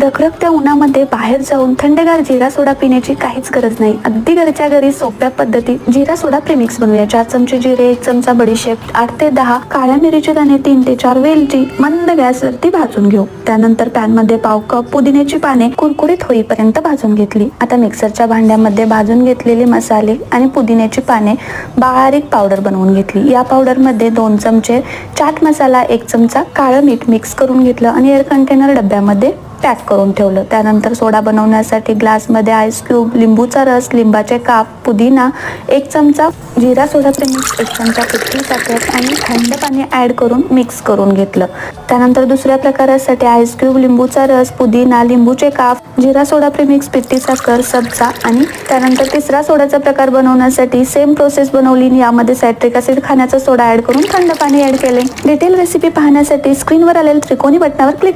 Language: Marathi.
रखरखत्या उन्हामध्ये बाहेर जाऊन थंडगार जिरा सोडा पिण्याची काहीच गरज नाही. अगदी घरच्या घरी सोप्या पद्धतीत जिरा सोडा प्रेमिक्स बनवूया. 4 चमचे जिरे, 1 चमचा बडीशेप, 8 ते 10 काळ्या मिरीचे दाणे, 3 ते 4 वेलची मंद गॅसवरती भाजून घेऊ. त्यानंतर पॅन मध्ये पाव कप पुदिन्याची पाने कुरकुरीत होईपर्यंत भाजून घेतली. आता मिक्सरच्या भांड्यामध्ये भाजून घेतलेले मसाले आणि पुदिन्याची पाने बारीक पावडर बनवून घेतली. या पावडर मध्ये 2 चमचे चाट मसाला, 1 चमचा काळं मीठ मिक्स करून घेतलं आणि एअर कंटेनर डब्यामध्ये पॅक करून ठेवलं. त्यानंतर सोडा बनवण्यासाठी ग्लासमध्ये आईस क्यूब, लिंबूचा रस, लिंबाचे काप, पुदिना, 1 चमचा जिरा सोडा प्रेमिक्स, 1 चमचा पिठी साखर आणि थंड पाणी ऍड करून मिक्स करून घेतलं. त्यानंतर दुसऱ्या प्रकारासाठी आईस क्यूब, लिंबूचा रस, पुदिना, लिंबूचे काप, जिरा सोडा प्रेमिक्स, पिठी साखर, सब्जा आणि त्यानंतर तिसरा सोडाचा प्रकार बनवण्यासाठी सेम प्रोसेस बनवली. यामध्ये सायट्रिक ऍसिड, खाण्याचा सोडा ऍड करून थंड पाणी ऍड केले. डिटेल रेसिपी पाहण्यासाठी स्क्रीनवर आलेल्या त्रिकोणी बटनावर क्लिक